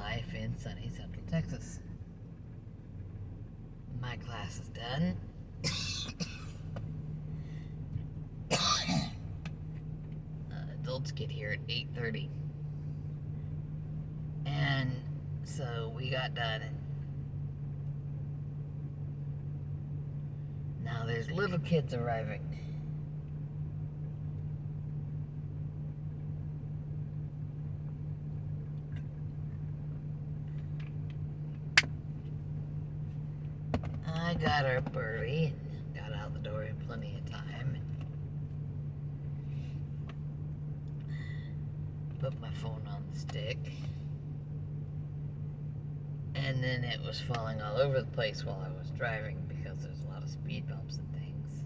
life in sunny Central Texas. My class is done. Adults get here at 8:30. And so we got done, and now there's little kids arriving. I got up early and got out the door in plenty of time. Put my phone on the stick. And then it was falling all over the place while I was driving because there's a lot of speed bumps and things.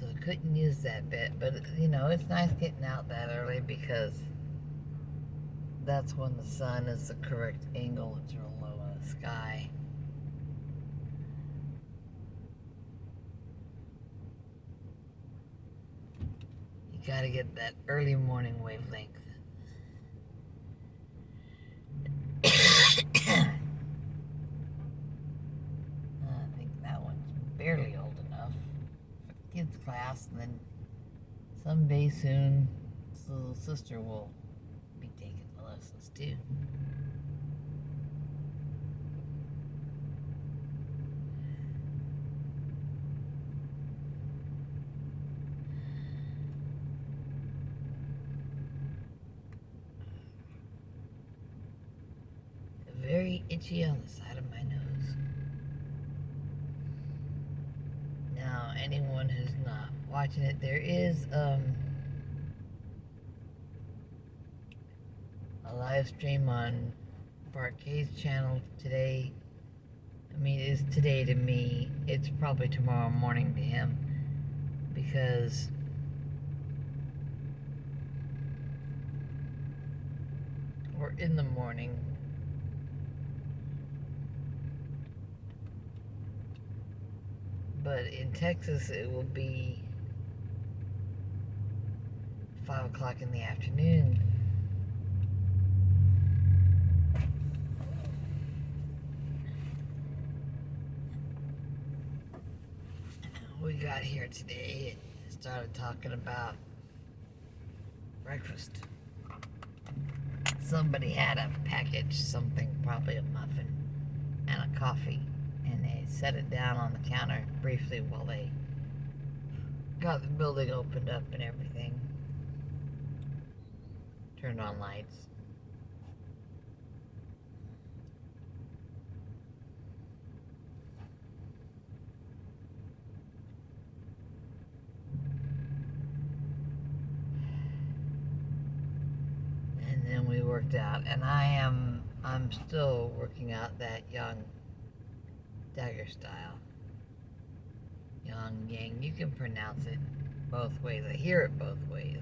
So I couldn't use that bit, but you know, it's nice getting out that early because that's when the sun is the correct angle. It's real low in the sky. You gotta get that early morning wavelength. I think that one's barely old enough for the kids' class, and then someday soon, his little sister will be taking the lessons too. Very itchy on the side of my nose. Now, anyone who's not watching it, there is a live stream on Bart K's channel today. I mean, it's today to me. It's probably tomorrow morning to him because we're in the morning. But in Texas, it will be 5 o'clock in the afternoon. We got here today and started talking about breakfast. Somebody had a package, something, probably a muffin and a coffee. And they set it down on the counter briefly while they got the building opened up and everything. Turned on lights. And then we worked out, and I'm still working out that young dagger style. Yang Yang, you can pronounce it both ways. I hear it both ways.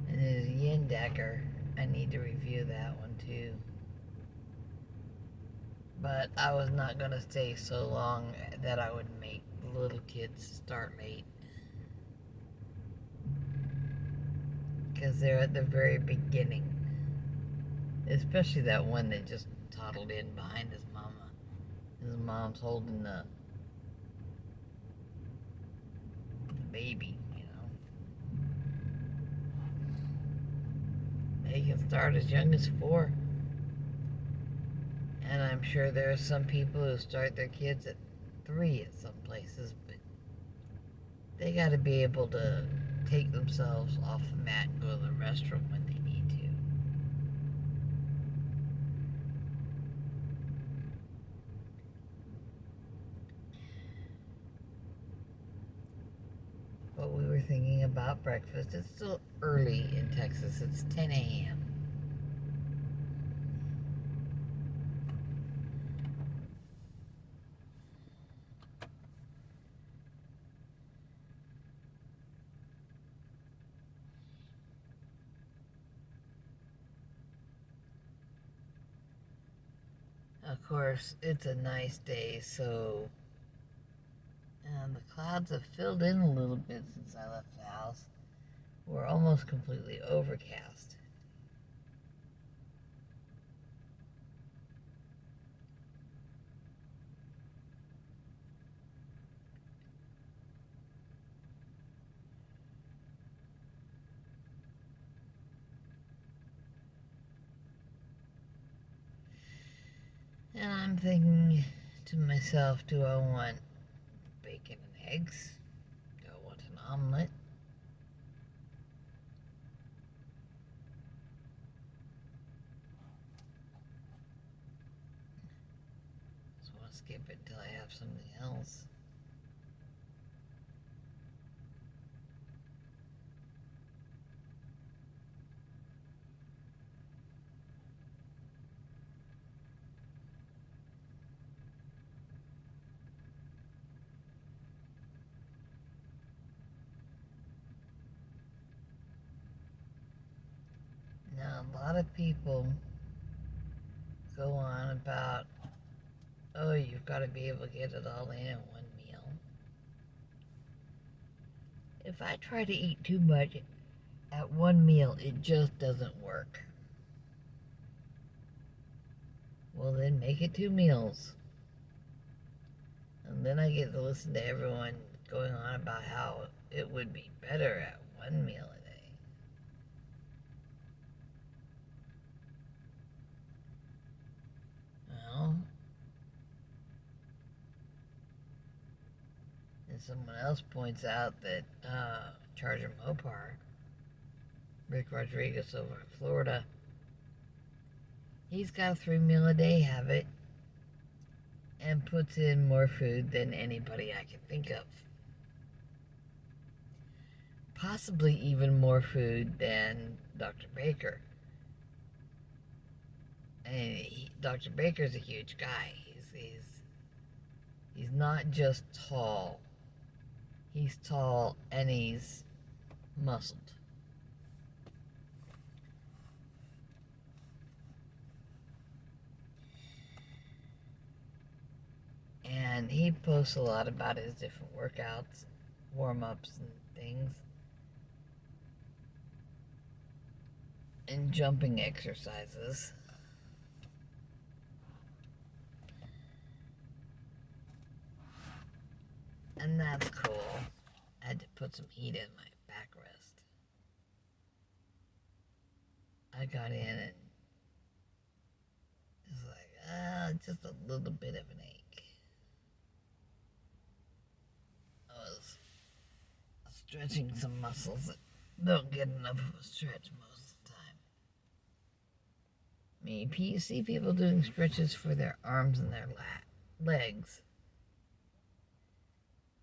And there's Yin Dagger. I need to review that one too. But I was not going to stay so long that I would make little kids start late. Because they're at the very beginning. Especially that one that just toddled in behind his mama. His mom's holding the baby, you know. They can start as young as 4. And I'm sure there are some people who start their kids at 3 at some places, but they got to be able to take themselves off the mat and go to the restroom when they need to. But we were thinking about breakfast. It's still early in Texas. It's 10 a.m. Of course, it's a nice day, so and the clouds have filled in a little bit since I left the house. We're almost completely overcast. And I'm thinking to myself, do I want bacon and eggs? Do I want an omelet? Just want to skip it until I have something else. Now, a lot of people go on about, oh, you've got to be able to get it all in one meal. If I try to eat too much at one meal, it just doesn't work. Well, then make it 2 meals. And then I get to listen to everyone going on about how it would be better at 1 meal a day. Well, and someone else points out that Charger Mopar, Rick Rodriguez over in Florida, he's got a 3 meal a day habit and puts in more food than anybody I can think of. Possibly even more food than Dr. Baker. And Dr. Baker's a huge guy. He's not just tall. He's tall and he's muscled. And he posts a lot about his different workouts, warm-ups and things. And jumping exercises. And that's cool. I had to put some heat in my backrest. I got in and it's like, just a little bit of an ache. I was stretching some muscles that don't get enough of a stretch most of the time. I mean, you see people doing stretches for their arms and their legs.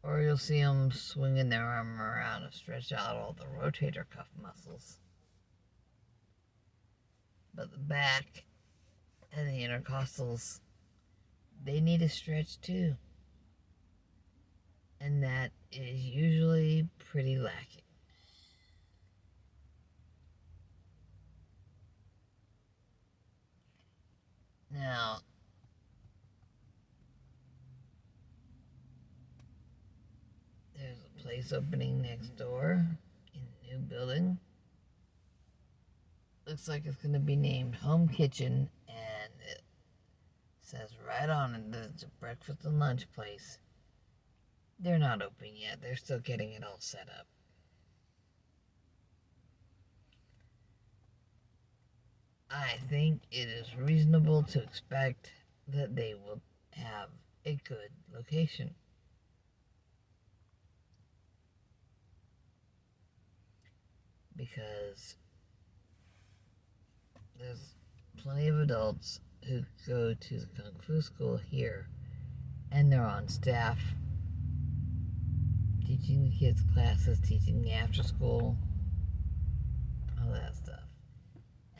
Or you'll see them swinging their arm around to stretch out all the rotator cuff muscles. But the back and the intercostals, they need a stretch too. And that is usually pretty lacking. Now, there's a place opening next door in a new building. Looks like it's going to be named Home Kitchen, and it says right on it that it's a breakfast and lunch place. They're not open yet. They're still getting it all set up. I think it is reasonable to expect that they will have a good location. Because there's plenty of adults who go to the Kung Fu school here and they're on staff teaching the kids classes, teaching the after school, all that stuff.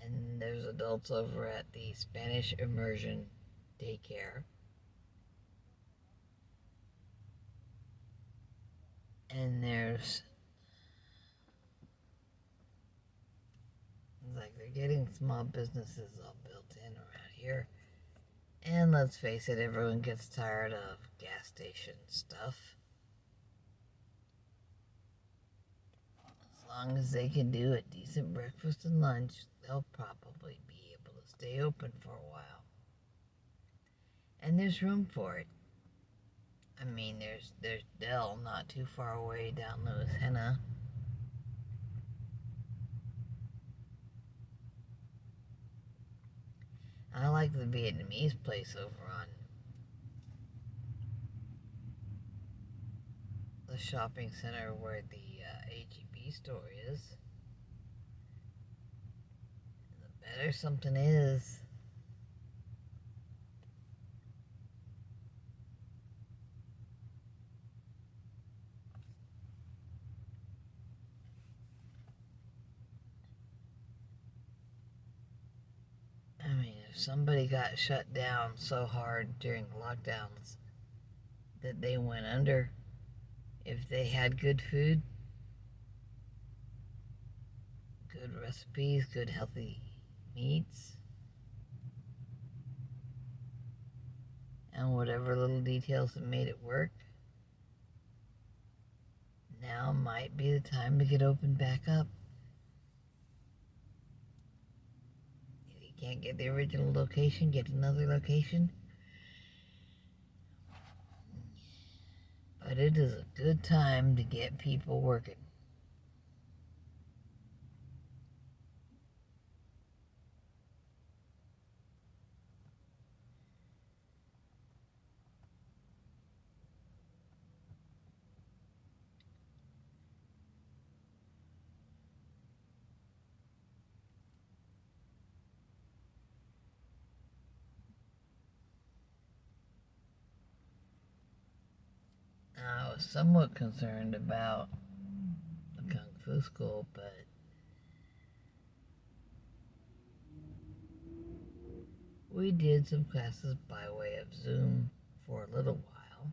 And there's adults over at the Spanish immersion daycare. And there's like they're getting small businesses all built in around here. And let's face it, everyone gets tired of gas station stuff. As long as they can do a decent breakfast and lunch, they'll probably be able to stay open for a while. And there's room for it. I mean, there's Dell not too far away down Lewis Henna. I like the Vietnamese place over on the shopping center where the HEB store is. The better something is, I mean, if somebody got shut down so hard during lockdowns that they went under, if they had good food, good recipes, good healthy meats, and whatever little details that made it work, now might be the time to get opened back up. If you can't get the original location, get another location. But it is a good time to get people working. I was somewhat concerned about the Kung Fu school, but we did some classes by way of Zoom for a little while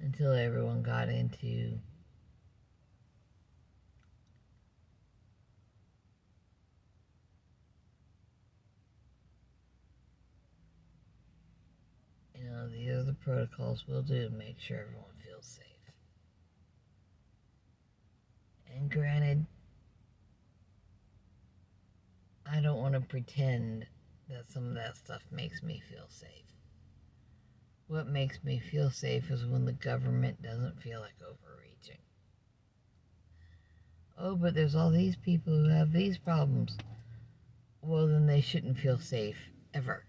until everyone got into these are the protocols we'll do to make sure everyone feels safe. And granted, I don't want to pretend that some of that stuff makes me feel safe. What makes me feel safe is when the government doesn't feel like overreaching. Oh, but there's all these people who have these problems. Well, then they shouldn't feel safe, ever.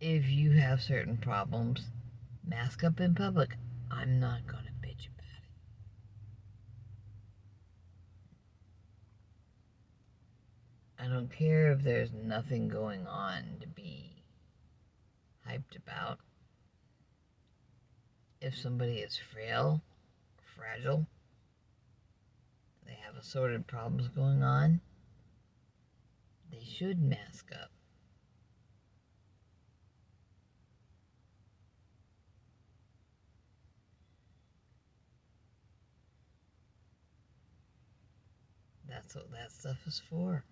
If you have certain problems, mask up in public. I'm not going to bitch about it. I don't care if there's nothing going on to be hyped about. If somebody is frail, fragile, they have assorted problems going on, they should mask up. That's what that stuff is for.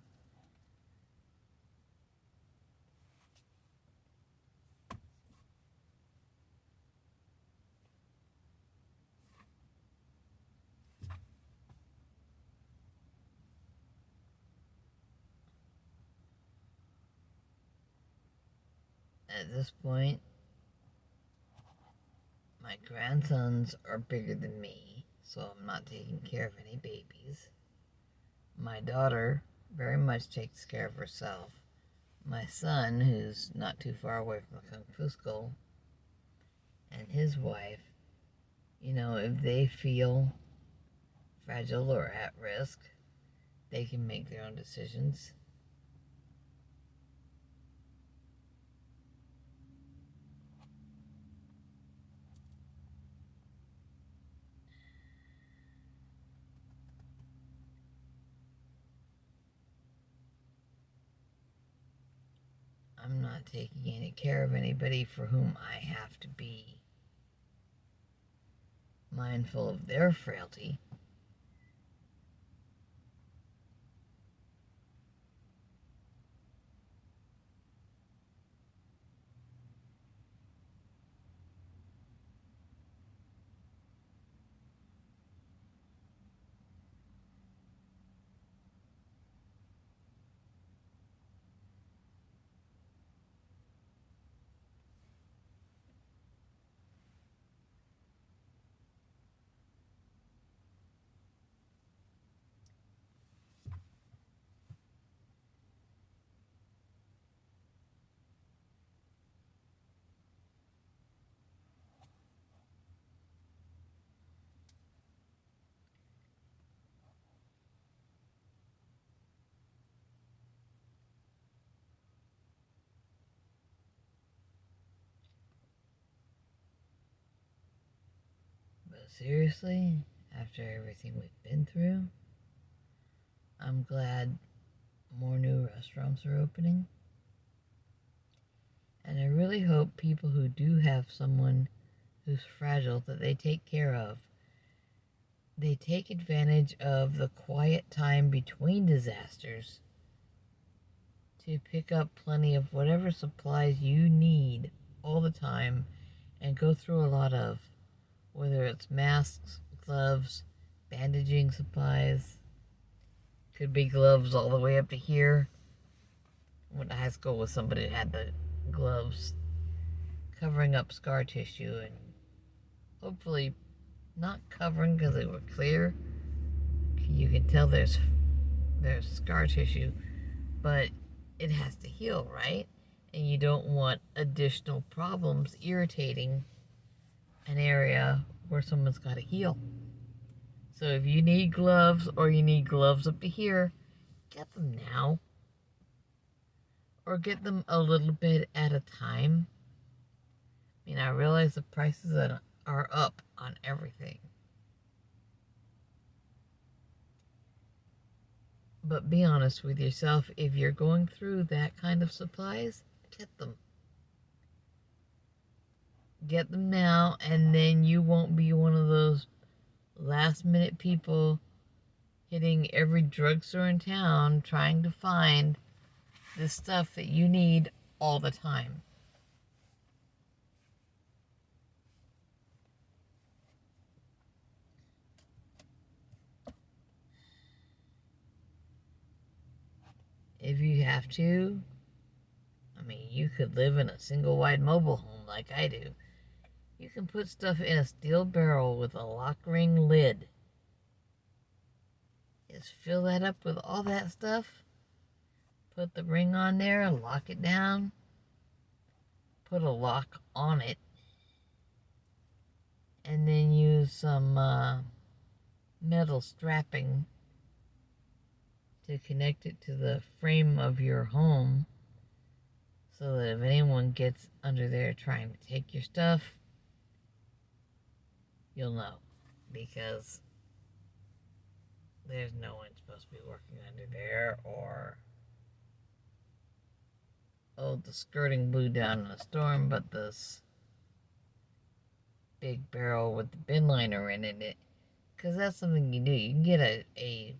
At this point, my grandsons are bigger than me, so I'm not taking care of any babies. My daughter very much takes care of herself. My son, who's not too far away from the Kung Fu school, and his wife, if they feel fragile or at risk, they can make their own decisions. I'm not taking any care of anybody for whom I have to be mindful of their frailty. But seriously, after everything we've been through, I'm glad more new restaurants are opening. And I really hope people who do have someone who's fragile that they take care of, they take advantage of the quiet time between disasters to pick up plenty of whatever supplies you need all the time and go through a lot of, whether it's masks, gloves, bandaging supplies. Could be gloves all the way up to here. I went to high school with somebody that had the gloves covering up scar tissue, and hopefully not covering because they were clear. You can tell there's scar tissue, but it has to heal, right? And you don't want additional problems irritating an area where someone's got to heal. So if you need gloves, or you need gloves up to here, get them now. Or get them a little bit at a time. I mean, I realize the prices are up on everything. But be honest with yourself. If you're going through that kind of supplies, get them. Get them now, and then you won't be one of those last minute people hitting every drugstore in town trying to find the stuff that you need all the time. If you have to, I mean, you could live in a single wide mobile home like I do. You can put stuff in a steel barrel with a lock ring lid. Just fill that up with all that stuff. Put the ring on there, lock it down. Put a lock on it. And then use some metal strapping to connect it to the frame of your home, so that if anyone gets under there trying to take your stuff, you'll know, because there's no one supposed to be working under there. Or, oh, the skirting blew down in a storm, but this big barrel with the bin liner in it, because that's something you do. You can get a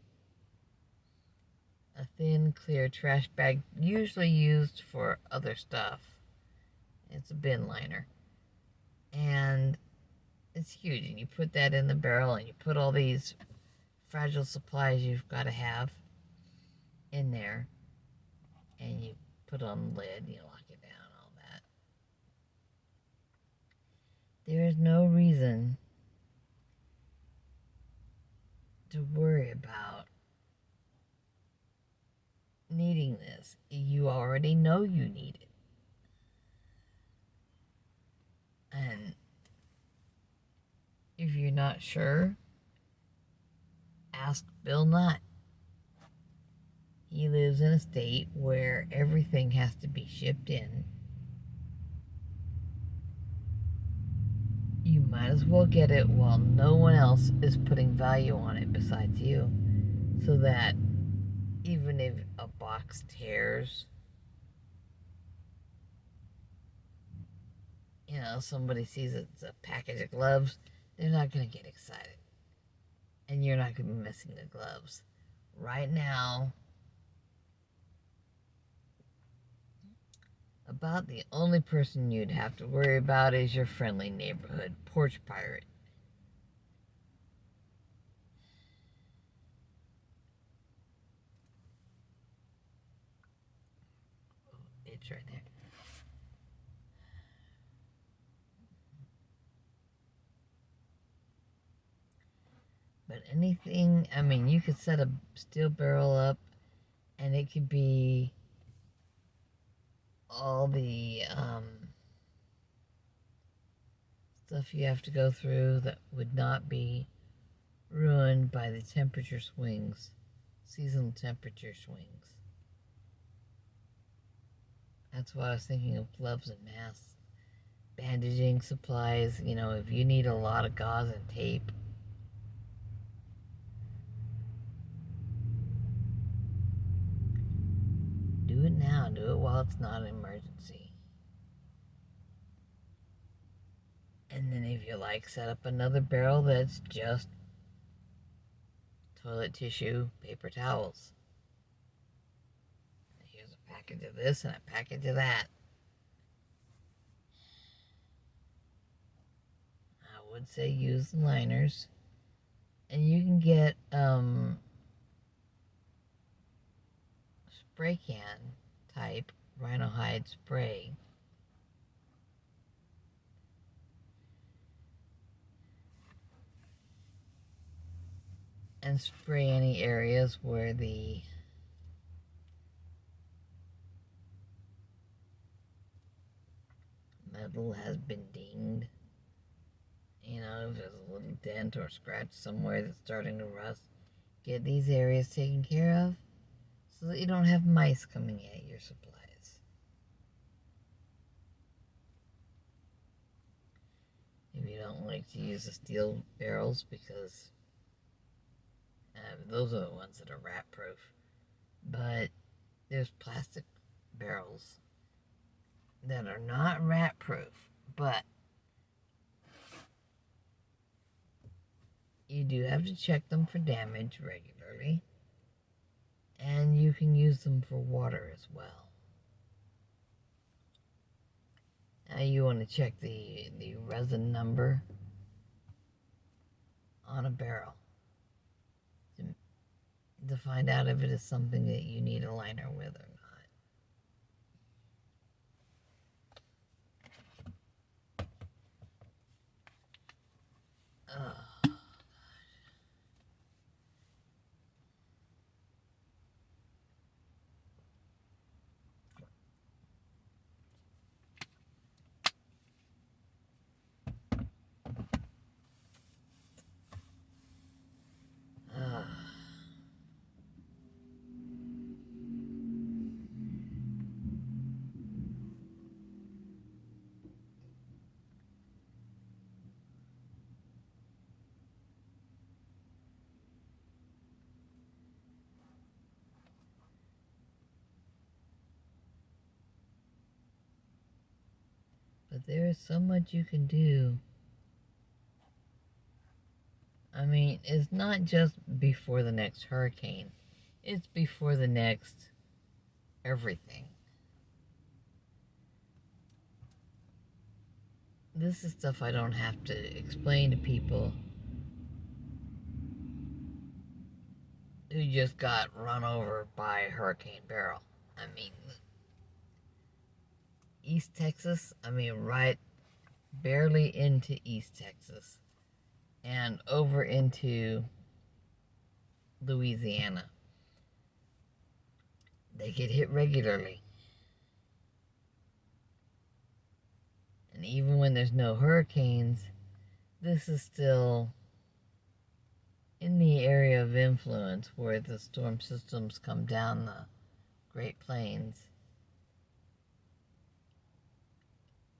thin, clear trash bag, usually used for other stuff. It's a bin liner. And it's huge. And you put that in the barrel, and you put all these fragile supplies you've got to have in there. And you put on the lid, and you lock it down, all that. There is no reason to worry about needing this. You already know you need it. And if you're not sure, ask Bill Nutt. He lives in a state where everything has to be shipped in. You might as well get it while no one else is putting value on it besides you, so that even if a box tears, somebody sees it's a package of gloves, they're not going to get excited. And you're not going to be missing the gloves. Right now, about the only person you'd have to worry about is your friendly neighborhood porch pirate. Oh, it's right there. But anything, I mean, you could set a steel barrel up, and it could be all the stuff you have to go through that would not be ruined by the temperature swings, seasonal temperature swings. That's why I was thinking of gloves and masks. bandaging supplies. You know, if you need a lot of gauze and tape, do it now. Do it while it's not an emergency. And then if you like, set up another barrel that's just toilet tissue, paper towels. Here's a package of this and a package of that. I would say use the liners. And you can get spray can type rhino hide spray. And spray any areas where the metal has been dinged. You know, if there's a little dent or scratch somewhere that's starting to rust, get these areas taken care of so that you don't have mice coming at your supplies. If you don't like to use the steel barrels because those are the ones that are rat proof, but there's plastic barrels that are not rat proof, but you do have to check them for damage regularly, and you can use them for water as well. Now you want to check the resin number on a barrel to find out if it is something that you need a liner with or not. But there is so much you can do. I mean, it's not just before the next hurricane. It's before the next everything. This is stuff I don't have to explain to people who just got run over by Hurricane Beryl. I mean, East Texas, right barely into East Texas and over into Louisiana. They get hit regularly. And even when there's no hurricanes, this is still in the area of influence where the storm systems come down the Great Plains.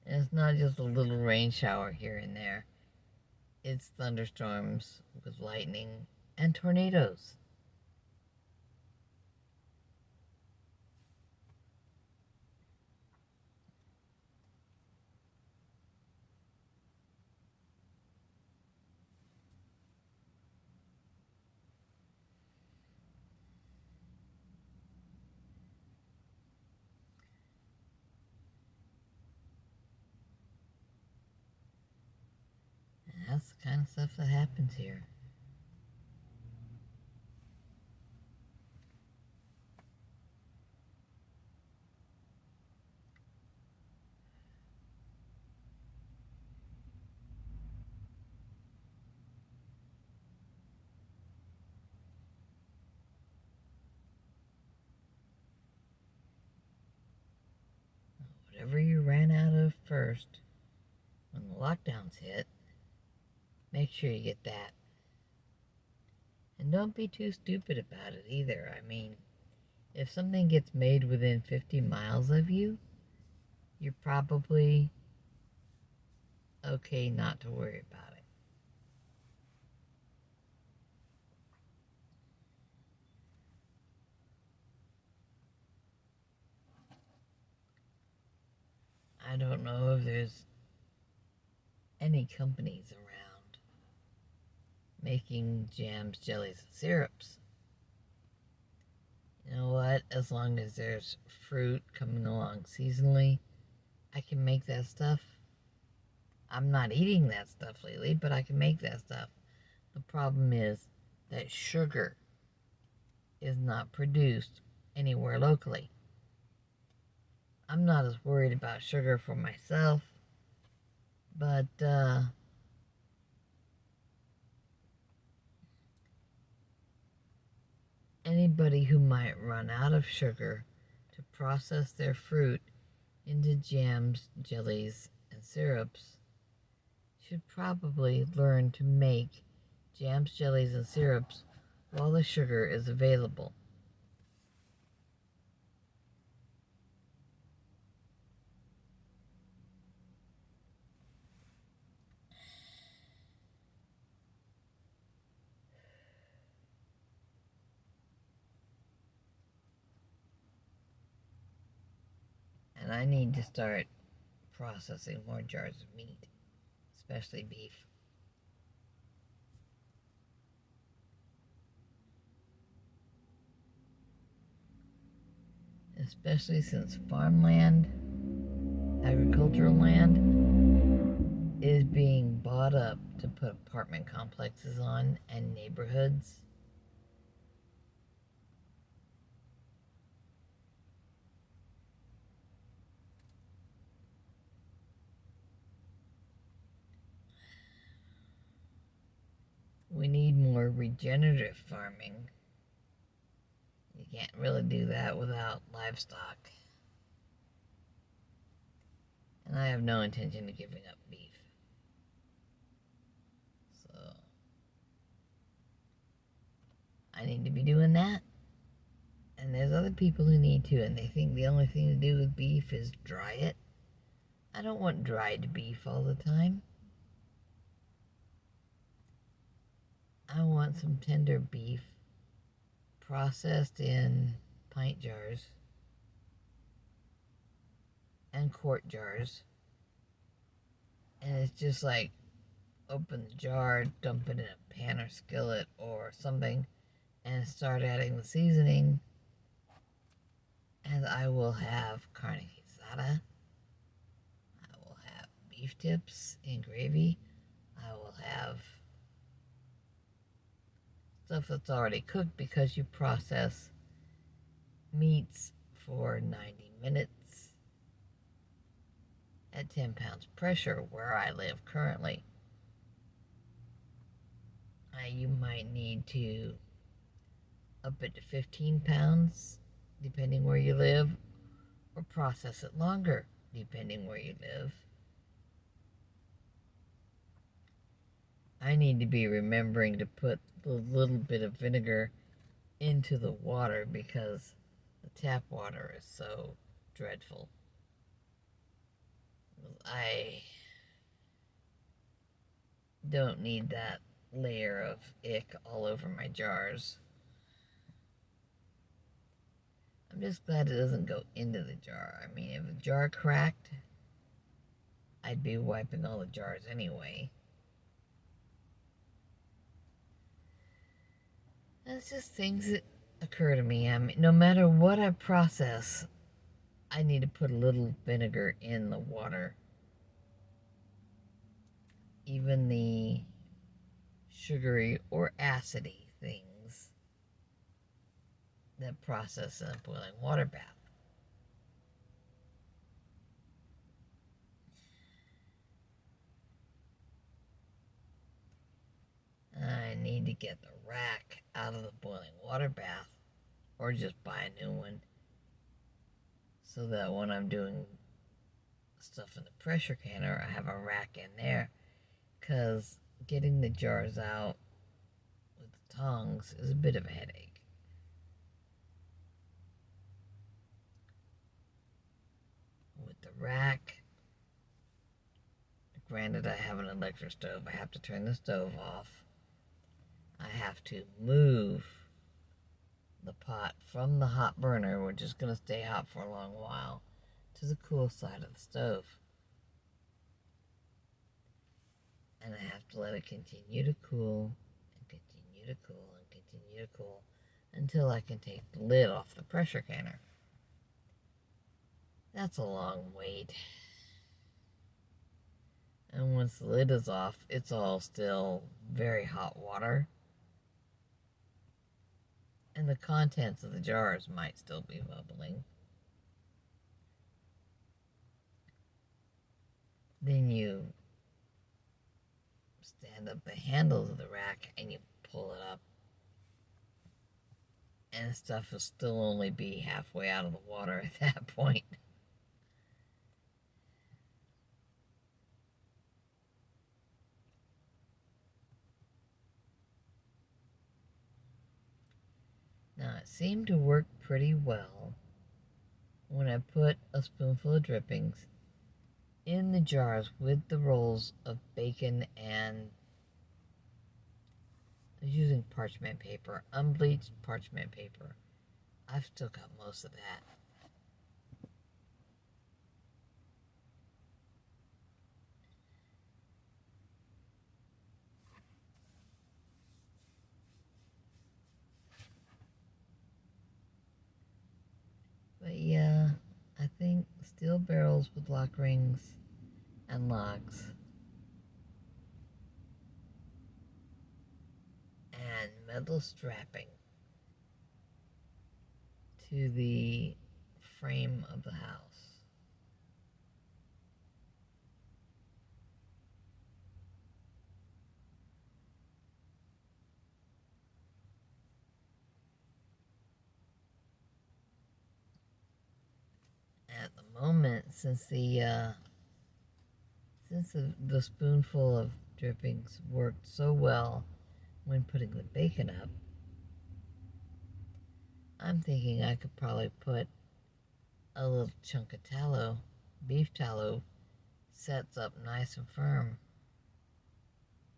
And it's not just a little rain shower here and there. It's thunderstorms with lightning and tornadoes. And that's the kind of stuff that happens here. Whatever you ran out of first, when the lockdowns hit, make sure you get that. And don't be too stupid about it either. I mean, if something gets made within 50 miles of you, you're probably okay not to worry about it. I don't know if there's any companies around making jams, jellies, and syrups. You know what? As long as there's fruit coming along seasonally, I can make that stuff. I'm not eating that stuff lately, but I can make that stuff. The problem is that sugar is not produced anywhere locally. I'm not as worried about sugar for myself, but anybody who might run out of sugar to process their fruit into jams, jellies, and syrups should probably learn to make jams, jellies, and syrups while the sugar is available. And I need to start processing more jars of meat, especially beef. Especially since farmland, agricultural land, is being bought up to put apartment complexes on and neighborhoods. We need more regenerative farming. You can't really do that without livestock. And I have no intention of giving up beef. So I need to be doing that. And there's other people who need to, and they think the only thing to do with beef is dry it. I don't want dried beef all the time. I want some tender beef processed in pint jars and quart jars. And it's just like open the jar, dump it in a pan or skillet or something, and start adding the seasoning. And I will have carne asada. I will have beef tips in gravy. I will have stuff that's already cooked because you process meats for 90 minutes at 10 pounds pressure where I live currently. You might need to up it to 15 pounds depending where you live, or process it longer depending where you live. I need to be remembering to put the little bit of vinegar into the water because the tap water is so dreadful. I don't need that layer of ick all over my jars. I'm just glad it doesn't go into the jar. I mean, if the jar cracked, I'd be wiping all the jars anyway. That's just things that occur to me. I mean, no matter what I process, I need to put a little vinegar in the water. Even the sugary or acidy things that process in a boiling water bath. I need to get the rack out of the boiling water bath or just buy a new one so that when I'm doing stuff in the pressure canner, I have a rack in there, because getting the jars out with the tongs is a bit of a headache. With the rack, granted, I have an electric stove. I have to turn the stove off. I have to move the pot from the hot burner, which is going to stay hot for a long while, to the cool side of the stove. And I have to let it continue to cool, and continue to cool, and continue to cool, until I can take the lid off the pressure canner. That's a long wait. And once the lid is off, it's all still very hot water. And the contents of the jars might still be bubbling. Then you stand up the handles of the rack and you pull it up. And the stuff will still only be halfway out of the water at that point. Now, it seemed to work pretty well when I put a spoonful of drippings in the jars with the rolls of bacon, and I was using parchment paper, unbleached parchment paper. I've still got most of that. But yeah, I think steel barrels with lock rings and locks and metal strapping to the frame of the house. At the moment, since the spoonful of drippings worked so well when putting the bacon up, I'm thinking I could probably put a little chunk of tallow, beef tallow, sets up nice and firm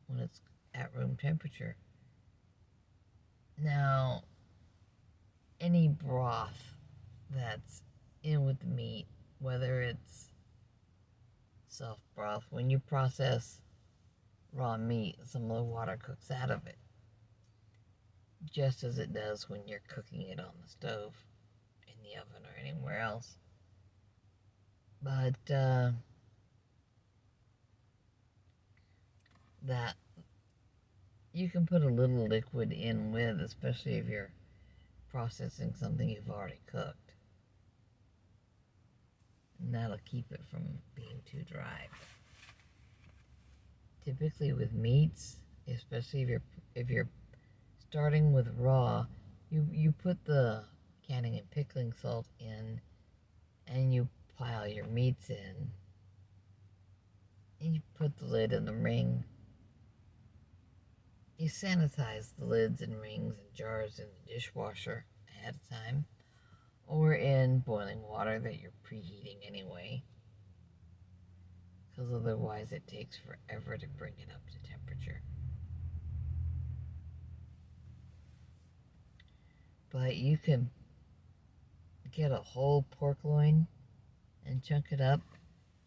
when it's at room temperature. Now, any broth that's in with the meat, whether it's soft broth, when you process raw meat, some of the water cooks out of it, just as it does when you're cooking it on the stove, in the oven, or anywhere else. But that you can put a little liquid in with, especially if you're processing something you've already cooked. And that'll keep it from being too dry. Typically with meats, especially if you're starting with raw, you put the canning and pickling salt in, and you pile your meats in, and you put the lid in the ring. You sanitize the lids and rings and jars in the dishwasher ahead of time, or in boiling water that you're preheating anyway, because otherwise it takes forever to bring it up to temperature. But you can get a whole pork loin and chunk it up.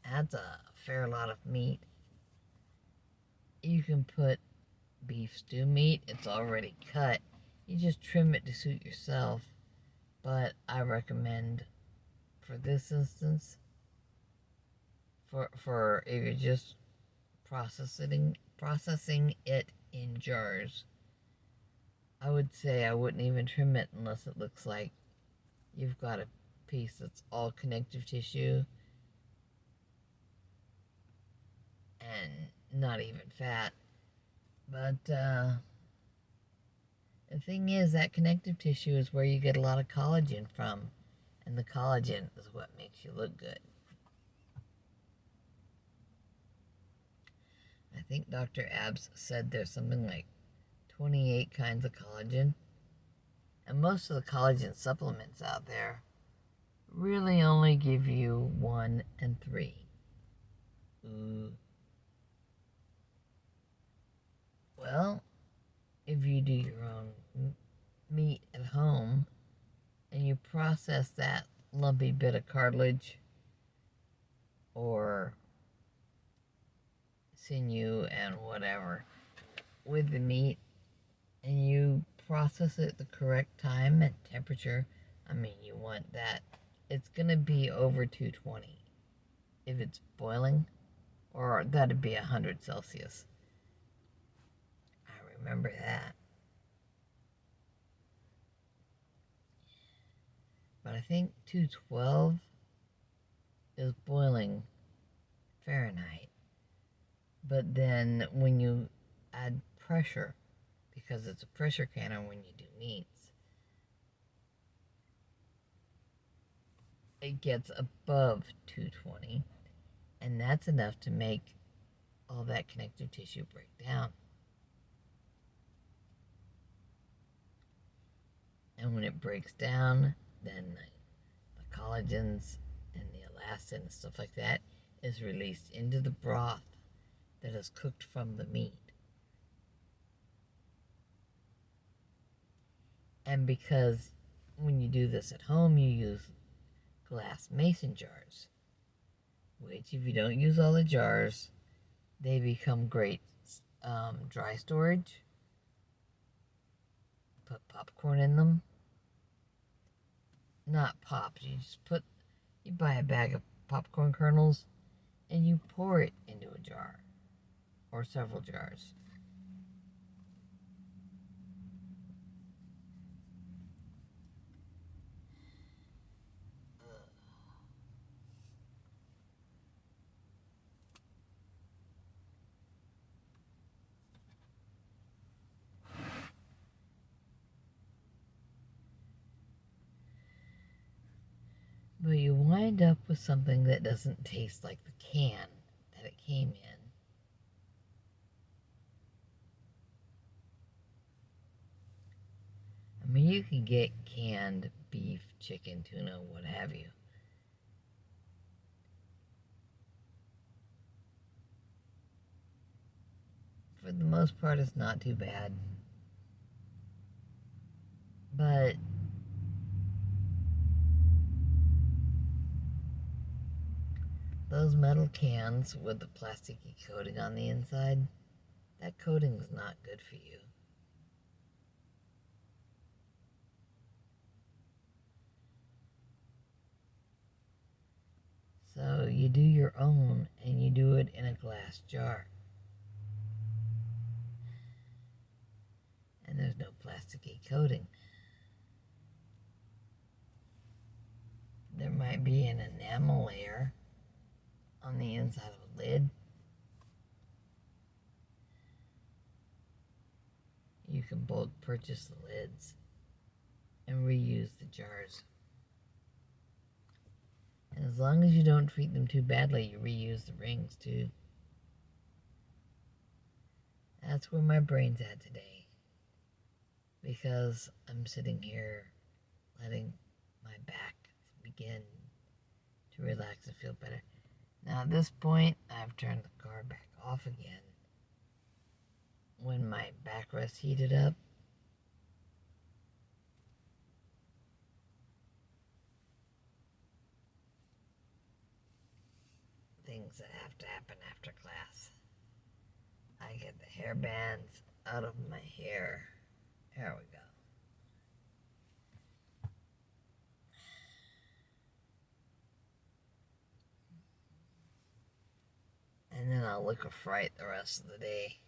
Adds a fair lot of meat. You can put beef stew meat. It's already cut. You just trim it to suit yourself. But I recommend, for this instance, for if you're just processing it in jars, I would say I wouldn't even trim it unless it looks like you've got a piece that's all connective tissue and not even fat. But the thing is, that connective tissue is where you get a lot of collagen from, and the collagen is what makes you look good. I think Dr. Abs said there's something like 28 kinds of collagen, and most of the collagen supplements out there really only give you 1 and 3. Ooh. Well, if you do your own meat at home and you process that lumpy bit of cartilage or sinew and whatever with the meat, and you process it the correct time and temperature, I mean, you want that. It's going to be over 220 if it's boiling, or that'd be 100 Celsius. I remember that. But I think 212 is boiling Fahrenheit. But then when you add pressure, because it's a pressure canner when you do meats, it gets above 220, and that's enough to make all that connective tissue break down. And when it breaks down, then the collagens and the elastin and stuff like that is released into the broth that is cooked from the meat. And because when you do this at home, you use glass mason jars, which if you don't use all the jars, they become great dry storage. Put popcorn in them. Not popped. You buy a bag of popcorn kernels and you pour it into a jar or several jars. But you wind up with something that doesn't taste like the can that it came in. I mean, you can get canned beef, chicken, tuna, what have you. For the most part, it's not too bad. But those metal cans with the plasticky coating on the inside, that coating is not good for you. So you do your own, and you do it in a glass jar. And there's no plasticky coating. There might be an enamel layer on the inside of a lid. You can bulk purchase the lids and reuse the jars. And as long as you don't treat them too badly, you reuse the rings too. That's where my brain's at today. Because I'm sitting here letting my back begin to relax and feel better. Now at this point, I've turned the car back off again. When my backrest heated up, things that have to happen after class. I get the hair bands out of my hair. There we go. And then I'll look a fright the rest of the day.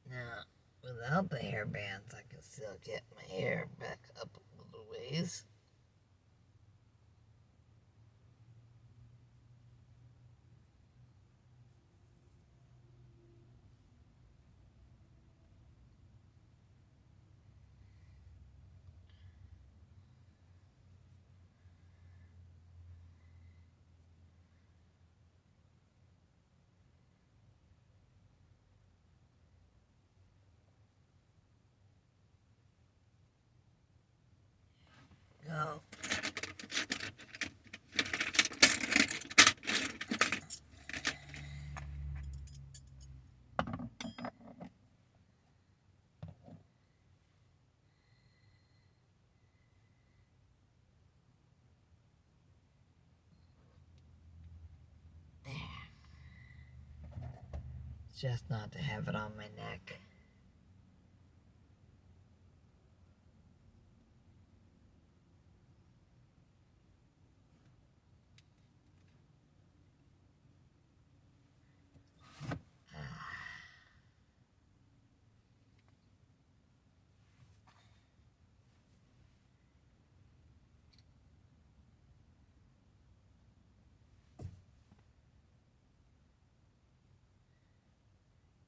Now, without the hair bands, I can still get my hair back up a little ways. just not to have it on my neck.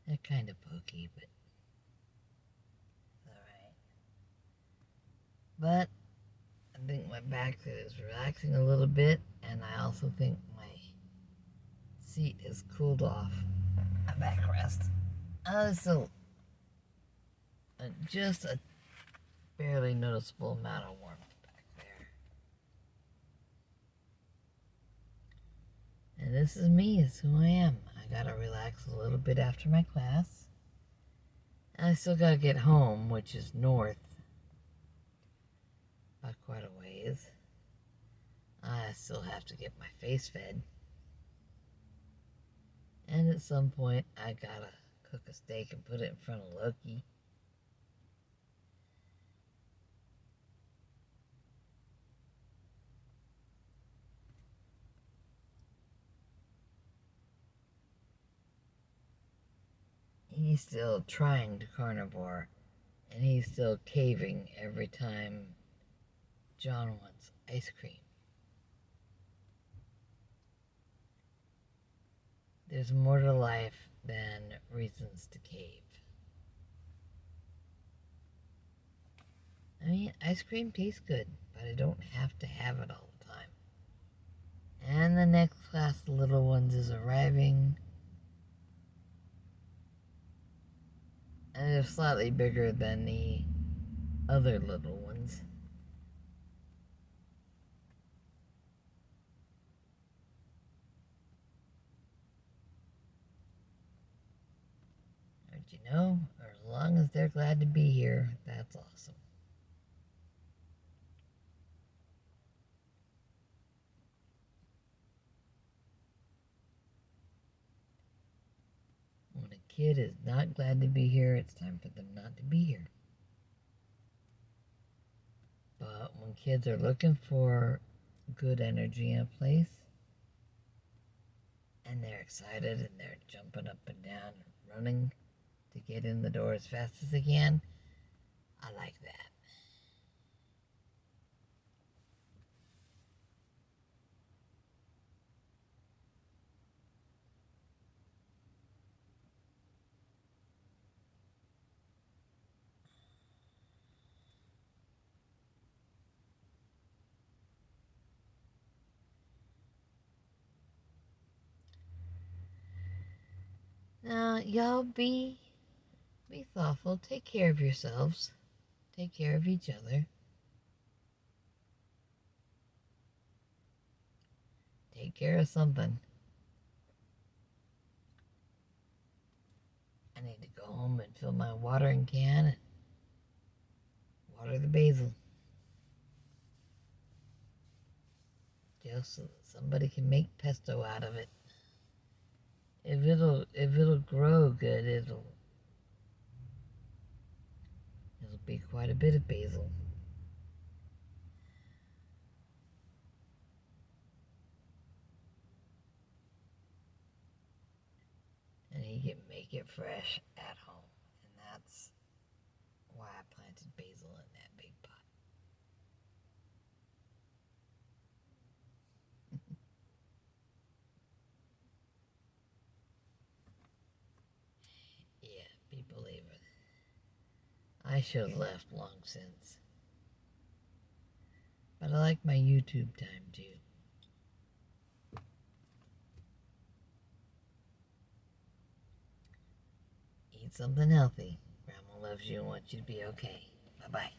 They're kind of pokey, but it's alright. But I think my back is relaxing a little bit, and I also think my seat has cooled off my backrest. So just a barely noticeable amount of warmth back there. And this is me, it's who I am. I gotta relax a little bit after my class. And I still gotta get home, which is north by quite a ways. I still have to get my face fed. And at some point, I gotta cook a steak and put it in front of Loki. He's still trying to carnivore, and he's still caving every time John wants ice cream. There's more to life than reasons to cave. I mean, ice cream tastes good, but I don't have to have it all the time. And the next class of little ones is arriving. And they're slightly bigger than the other little ones. Don't you know, as long as they're glad to be here, that's awesome. When a kid is not glad to be here, it's time for them not to be here. But when kids are looking for good energy in a place, and they're excited and they're jumping up and down and running to get in the door as fast as they can, I like that. Now, y'all be thoughtful. Take care of yourselves. Take care of each other. Take care of something. I need to go home and fill my watering can and water the basil. Just so that somebody can make pesto out of it. If it'll grow good, it'll be quite a bit of basil. And he can make it fresh at home. And that's why I planted basil in that big pot. Yeah, people leave it. I should have left long since. But I like my YouTube time too. Eat something healthy. Grandma loves you and wants you to be okay. Bye-bye.